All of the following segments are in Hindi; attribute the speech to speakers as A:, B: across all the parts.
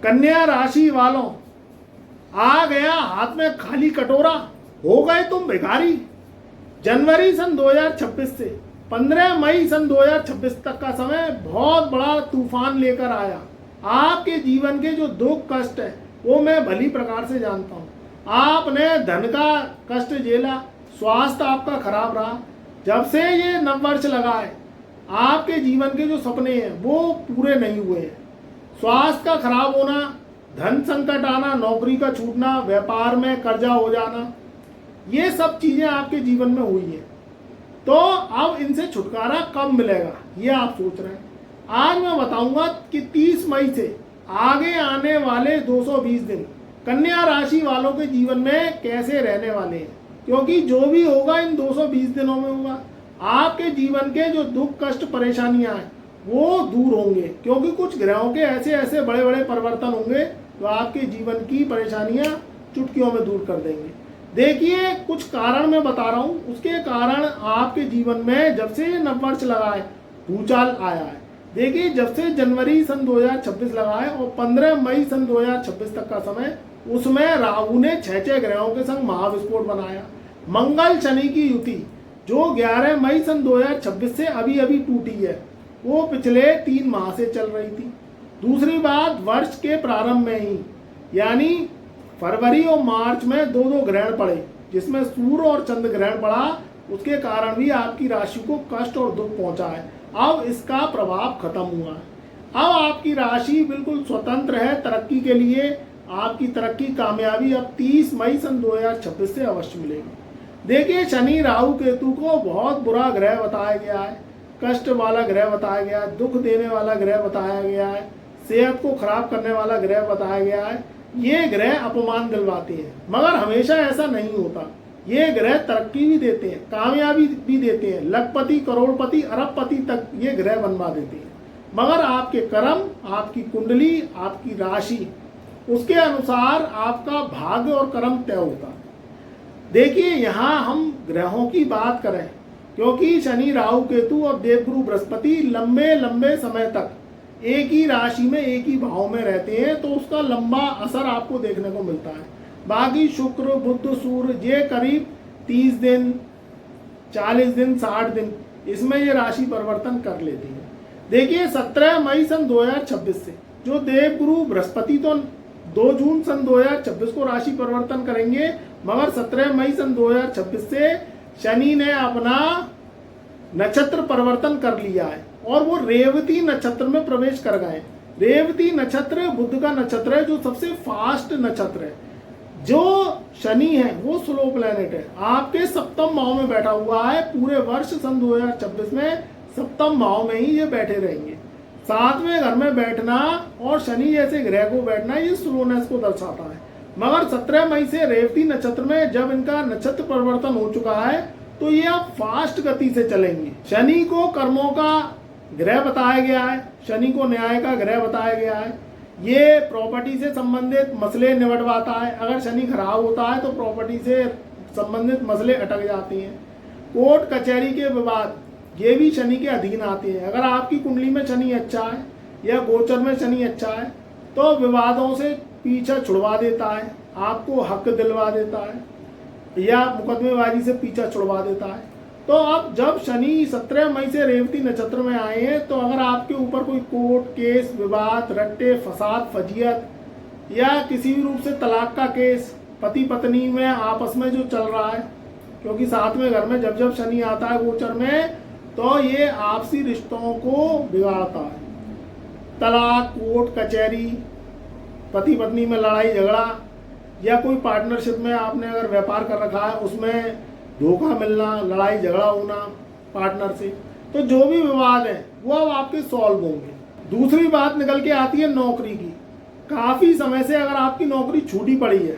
A: कन्या राशि वालों, आ गया हाथ में खाली कटोरा, हो गए तुम भिखारी। जनवरी सन 2026 से 15 मई सन 2026 तक का समय बहुत बड़ा तूफान लेकर आया। आपके जीवन के जो दुख कष्ट है वो मैं भली प्रकार से जानता हूँ। आपने धन का कष्ट झेला, स्वास्थ्य आपका खराब रहा। जब से ये नववर्ष लगा है, आपके जीवन के जो सपने हैं वो पूरे नहीं हुए हैं। स्वास्थ्य का खराब होना, धन संकट आना, नौकरी का छूटना, व्यापार में कर्जा हो जाना, ये सब चीजें आपके जीवन में हुई है। तो अब इनसे छुटकारा कब मिलेगा ये आप सोच रहे हैं। आज मैं बताऊंगा कि 30 मई से आगे आने वाले 220 दिन कन्या राशि वालों के जीवन में कैसे रहने वाले हैं, क्योंकि जो भी होगा इन 220 दिनों में होगा। आपके जीवन के जो दुख कष्ट परेशानियां हैं वो दूर होंगे, क्योंकि कुछ ग्रहों के ऐसे ऐसे बड़े बड़े परिवर्तन होंगे जो आपके जीवन की परेशानियां चुटकियों में दूर कर देंगे। देखिए, कुछ कारण मैं बता रहा हूँ, उसके कारण आपके जीवन में जब से नववर्ष लगा है भूचाल आया है। देखिए, जब से जनवरी सन 2026 लगा है और 15 मई सन 2026 तक का समय, उसमें राहु ने 6 ग्रहों के संग महाविस्फोट बनाया। मंगल शनि की युति जो 11 मई सन 2026 से अभी अभी टूटी है, वो पिछले 3 माह से चल रही थी। दूसरी बात, वर्ष के प्रारंभ में ही यानी फरवरी और मार्च में 2 ग्रहण पड़े, जिसमें सूर्य और चंद्र ग्रहण पड़ा, उसके कारण भी आपकी राशि को कष्ट और दुख पहुंचा है। अब इसका प्रभाव खत्म हुआ है। अब आपकी राशि बिल्कुल स्वतंत्र है तरक्की के लिए। आपकी तरक्की कामयाबी अब 30 मई सन 2026 से अवश्य मिलेगी। देखिए, शनि राहु केतु को बहुत बुरा ग्रह बताया गया है, कष्ट वाला ग्रह बताया गया है, दुख देने वाला ग्रह बताया गया है, सेहत को खराब करने वाला ग्रह बताया गया है। ये ग्रह अपमान दिलवाते हैं, मगर हमेशा ऐसा नहीं होता। ये ग्रह तरक्की भी देते हैं, कामयाबी भी देते हैं, लखपति करोड़पति अरबपति तक ये ग्रह बनवा देते हैं। मगर आपके कर्म, आपकी कुंडली, आपकी राशि, उसके अनुसार आपका भाग्य और कर्म तय होता है। देखिए, यहाँ हम ग्रहों की बात करें, क्योंकि शनि राहु केतु और देवगुरु बृहस्पति लंबे लंबे समय तक एक ही राशि में एक ही भाव में रहते हैं, तो उसका लंबा असर आपको देखने को मिलता है। बाकी शुक्र बुध सूर्य ये करीब 30 दिन 40 दिन 60 दिन इसमें ये राशि परिवर्तन कर लेती है। देखिए, 17 मई सन 2026 से जो देवगुरु बृहस्पति तो 2 जून सन 2026 को राशि परिवर्तन करेंगे, मगर 17 मई सन 2026 से शनि ने अपना नक्षत्र परिवर्तन कर लिया है और वो रेवती नक्षत्र में प्रवेश कर गए। रेवती नक्षत्र बुध का नक्षत्र है, जो सबसे फास्ट नक्षत्र है। जो शनि है वो स्लो प्लेनेट है, आपके सप्तम भाव में बैठा हुआ है। पूरे वर्ष सन 2026 में सप्तम भाव में ही ये बैठे रहेंगे। 7वें घर में बैठना और शनि जैसे ग्रह को बैठना ये स्लोनेस को दर्शाता है। मगर 17 मई से रेवती नक्षत्र में जब इनका नक्षत्र परिवर्तन हो चुका है, तो ये अब फास्ट गति से चलेंगे। शनि को कर्मों का ग्रह बताया गया है, शनि को न्याय का ग्रह बताया गया है। ये प्रॉपर्टी से संबंधित मसले निबटवाता है। अगर शनि खराब होता है तो प्रॉपर्टी से संबंधित मसले अटक जाते हैं। कोर्ट कचहरी के विवाद ये भी शनि के अधीन आते हैं। अगर आपकी कुंडली में शनि अच्छा है या गोचर में शनि अच्छा है, तो विवादों से पीछा छुड़वा देता है, आपको हक दिलवा देता है या मुकदमेबाजी से पीछा छुड़वा देता है। तो अब जब शनि 17 मई से रेवती नक्षत्र में आए हैं, तो अगर आपके ऊपर कोई कोर्ट केस, विवाद, रट्टे, फसाद, फजीयत या किसी भी रूप से तलाक का केस, पति पत्नी में आपस में जो चल रहा है, क्योंकि 7वें घर में जब जब शनि आता है गोचर में, तो ये आपसी रिश्तों को बिगाड़ता है। तलाक, कोर्ट कचहरी, पति पत्नी में लड़ाई झगड़ा, या कोई पार्टनरशिप में आपने अगर व्यापार कर रखा है उसमें धोखा मिलना, लड़ाई झगड़ा होना पार्टनर से, तो जो भी विवाद है वो अब आपके सॉल्व होंगे। दूसरी बात निकल के आती है नौकरी की। काफी समय से अगर आपकी नौकरी छूटी पड़ी है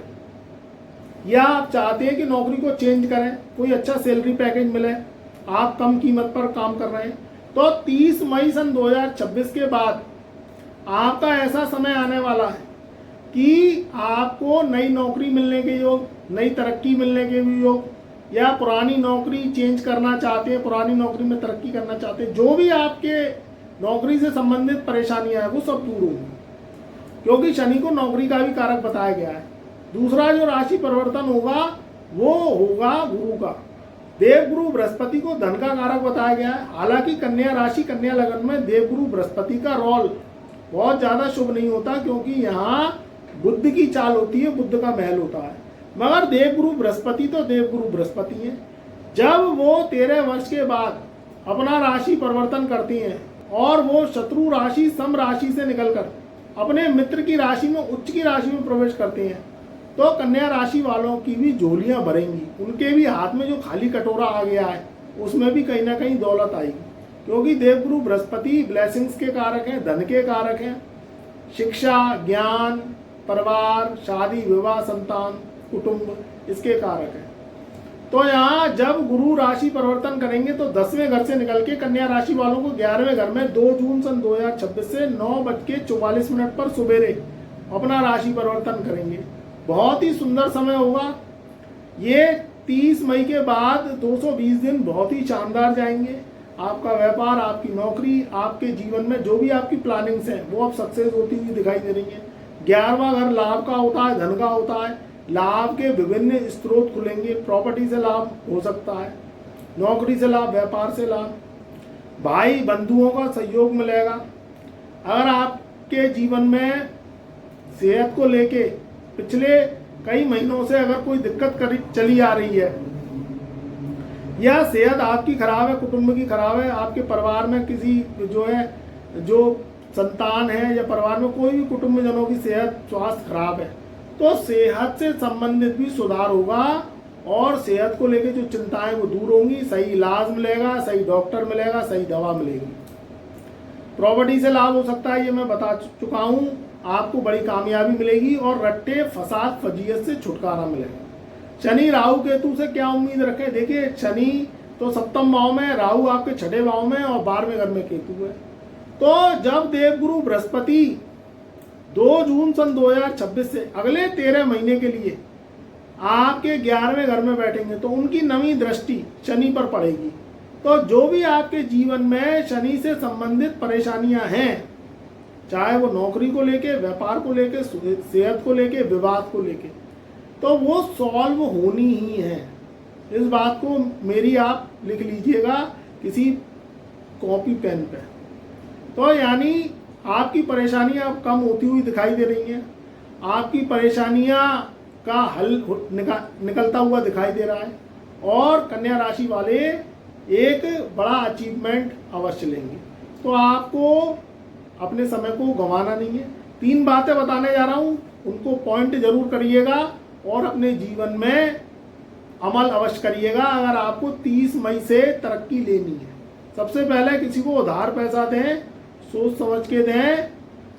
A: या आप चाहते हैं कि नौकरी को चेंज करें, कोई अच्छा सैलरी पैकेज मिले, आप कम कीमत पर काम कर रहे हैं, तो 30 मई सन 2026 के बाद आपका ऐसा समय आने वाला है कि आपको नई नौकरी मिलने के योग, नई तरक्की मिलने के भी योग, या पुरानी नौकरी चेंज करना चाहते हैं, पुरानी नौकरी में तरक्की करना चाहते हैं, जो भी आपके नौकरी से संबंधित परेशानियां हैं वो सब दूर होंगी। क्योंकि शनि को नौकरी का भी कारक बताया गया है। दूसरा जो राशि परिवर्तन होगा वो होगा गुरु का। देवगुरु बृहस्पति को धन का कारक बताया गया है। हालांकि कन्या राशि कन्या लगन में देवगुरु बृहस्पति का रोल बहुत ज्यादा शुभ नहीं होता, क्योंकि यहाँ बुद्ध की चाल होती है, बुद्ध का महल होता है। मगर देवगुरु बृहस्पति तो देवगुरु बृहस्पति है। जब वो 13 वर्ष के बाद अपना राशि परिवर्तन करती हैं और वो शत्रु राशि सम राशि से निकलकर अपने मित्र की राशि में उच्च की राशि में प्रवेश करते हैं, तो कन्या राशि वालों की भी झोलियां भरेंगी। उनके भी हाथ में जो खाली कटोरा आ गया है उसमें भी कहीं ना कहीं दौलत आएगी, क्योंकि देवगुरु बृहस्पति ब्लेसिंग्स के कारक हैं, धन के कारक हैं। शिक्षा, ज्ञान, परिवार, शादी विवाह, संतान, कुटुंब, इसके कारक हैं। तो यहाँ जब गुरु राशि परिवर्तन करेंगे तो 10वें घर से निकल के कन्या राशि वालों को 11वें घर में 2 जून सन 2026 से 9:44 पर सवेरे अपना राशि परिवर्तन करेंगे। बहुत ही सुंदर समय होगा ये। 30 मई के बाद 220 दिन बहुत ही शानदार जाएंगे। आपका व्यापार, आपकी नौकरी, आपके जीवन में जो भी आपकी प्लानिंग्स हैं वो अब सक्सेस होती हुई दिखाई दे रही हैं। 11वां घर लाभ का होता है, धन का होता है। लाभ के विभिन्न स्रोत खुलेंगे। प्रॉपर्टी से लाभ हो सकता है, नौकरी से लाभ, व्यापार से लाभ, भाई बंधुओं का सहयोग मिलेगा। अगर आपके जीवन में सेहत को लेके पिछले कई महीनों से अगर कोई दिक्कत चली आ रही है, या सेहत आपकी खराब है, कुटुंब की खराब है, आपके परिवार में किसी जो संतान है या परिवार में कोई भी कुटुंबजनों की सेहत स्वास्थ्य खराब है, तो सेहत से संबंधित भी सुधार होगा और सेहत को लेकर जो चिंताएं वो दूर होंगी। सही इलाज मिलेगा, सही डॉक्टर मिलेगा, सही दवा मिलेगी। प्रॉपर्टी से लाभ हो सकता है, ये मैं बता चुका हूँ। आपको बड़ी कामयाबी मिलेगी और रट्टे फसाद फजीयत से छुटकारा मिलेगा। शनि राहु केतु से क्या उम्मीद रखें? देखिए, शनि तो 7वें भाव में, राहु आपके 6ठे भाव में और 12वें घर में केतु है। तो जब देवगुरु बृहस्पति 2 जून सन 2026 से अगले 13 महीने के लिए आपके 11वें घर में बैठेंगे तो उनकी नवी दृष्टि शनि पर पड़ेगी। तो जो भी आपके जीवन में शनि से संबंधित परेशानियां हैं, चाहे वो नौकरी को लेके, व्यापार को लेके, सेहत को लेके, विवाद को लेके, तो वो सॉल्व होनी ही है। इस बात को मेरी आप लिख लीजिएगा किसी कॉपी पेन पे। तो यानी आपकी परेशानियां अब कम होती हुई दिखाई दे रही हैं। आपकी परेशानियां का हल निकलता हुआ दिखाई दे रहा है और कन्या राशि वाले एक बड़ा अचीवमेंट अवश्य लेंगे। तो आपको अपने समय को गंवाना नहीं है। 3 बातें बताने जा रहा हूं, उनको पॉइंट जरूर करिएगा और अपने जीवन में अमल अवश्य करिएगा अगर आपको 30 मई से तरक्की लेनी है। सबसे पहले किसी को उधार पैसा दें, सोच समझ के दें,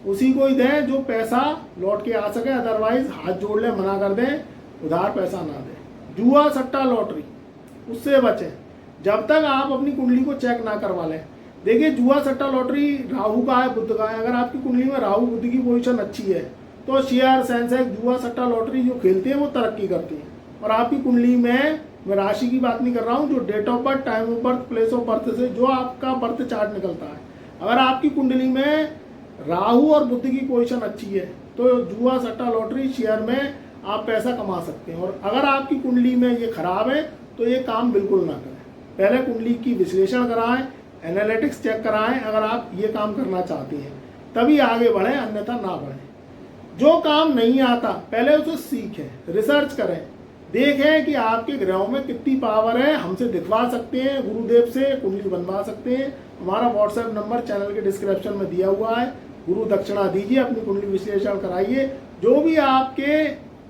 A: उसी को ही दें जो पैसा लौट के आ सके। अदरवाइज हाथ जोड़ ले, मना कर दें, उधार पैसा ना दें। जुआ, सट्टा, लॉटरी, उससे बचें जब तक आप अपनी कुंडली को चेक ना करवा लें। देखिए, जुआ, सट्टा, लॉटरी राहु का है, बुध का है। अगर आपकी कुंडली में राहु बुध की पोजीशन अच्छी है तो शेयर, सेंसेक्स, जुआ, सट्टा, लॉटरी जो खेलते हैं वो तरक्की करती हैं। और आपकी कुंडली में, मैं राशि की बात नहीं कर रहा हूँ, जो date of birth, time of birth, place of birth से जो आपका बर्थ चार्ट निकलता है, अगर आपकी कुंडली में राहु और बुध की पोजीशन अच्छी है तो जुआ, सट्टा, लॉटरी, शेयर में आप पैसा कमा सकते हैं। और अगर आपकी कुंडली में ये खराब है तो ये काम बिल्कुल ना करें। पहले कुंडली की विश्लेषण कराएं, एनालिटिक्स चेक कराएं। अगर आप ये काम करना चाहते हैं तभी आगे बढ़ें, अन्यथा ना बढ़ें। जो काम नहीं आता पहले उसे सीखें, रिसर्च करें, देखें कि आपके ग्रहों में कितनी पावर है। हमसे दिखवा सकते हैं, गुरुदेव से कुंडली बनवा सकते हैं। हमारा व्हाट्सएप नंबर चैनल के डिस्क्रिप्शन में दिया हुआ है। गुरु दक्षिणा दीजिए, अपनी कुंडली विश्लेषण कराइए। जो भी आपके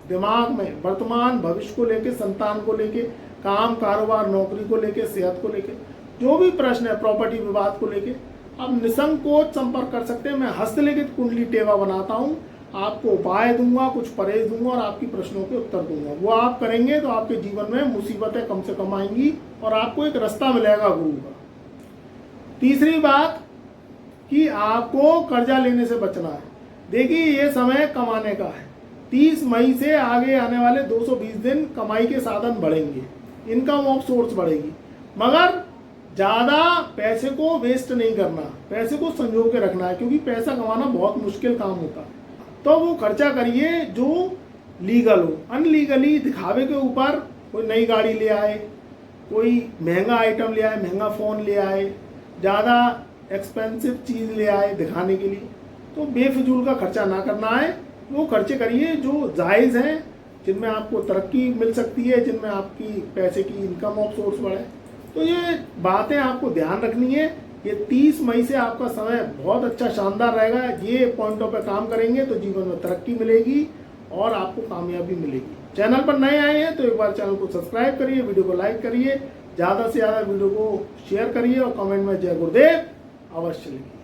A: दिमाग में वर्तमान भविष्य को लेके, संतान को लेके, काम, कारोबार, नौकरी को लेके, सेहत को लेके जो भी प्रश्न है, प्रॉपर्टी विवाद को लेके, आप निसंकोच संपर्क कर सकते हैं। मैं हस्तलिखित कुंडली टेवा बनाता हूँ, आपको उपाय दूंगा, कुछ परहेज दूंगा और आपकी प्रश्नों के उत्तर दूंगा। वो आप करेंगे तो आपके जीवन में मुसीबतें कम से कम आएंगी और आपको एक रास्ता मिलेगा गुरु का। तीसरी बात कि आपको कर्जा लेने से बचना है। देखिए, ये समय कमाने का है। 30 मई से आगे आने वाले 220 दिन कमाई के साधन बढ़ेंगे, इनकम ऑफ सोर्स बढ़ेगी, मगर ज़्यादा पैसे को वेस्ट नहीं करना, पैसे को संजो के रखना है, क्योंकि पैसा कमाना बहुत मुश्किल काम होता है। तो वो खर्चा करिए जो लीगल हो। अनलीगली दिखावे के ऊपर कोई नई गाड़ी ले आए, कोई महंगा आइटम ले आए, महंगा फ़ोन ले आए, ज़्यादा एक्सपेंसिव चीज़ ले आए दिखाने के लिए, तो बेफजूल का खर्चा ना करना है। वो खर्चे करिए जो जायज़ हैं, जिनमें आपको तरक्की मिल सकती है, जिनमें आपकी पैसे की इनकम ऑफ सोर्स बढ़े। तो ये बातें आपको ध्यान रखनी है। ये 30 मई से आपका समय बहुत अच्छा शानदार रहेगा। ये पॉइंटों पर काम करेंगे तो जीवन में तरक्की मिलेगी और आपको कामयाबी मिलेगी। चैनल पर नए आए हैं तो एक बार चैनल को सब्सक्राइब करिए, वीडियो को लाइक करिए, ज़्यादा से ज़्यादा वीडियो को शेयर करिए और कमेंट में जय गुरुदेव अवश्य लिखिए।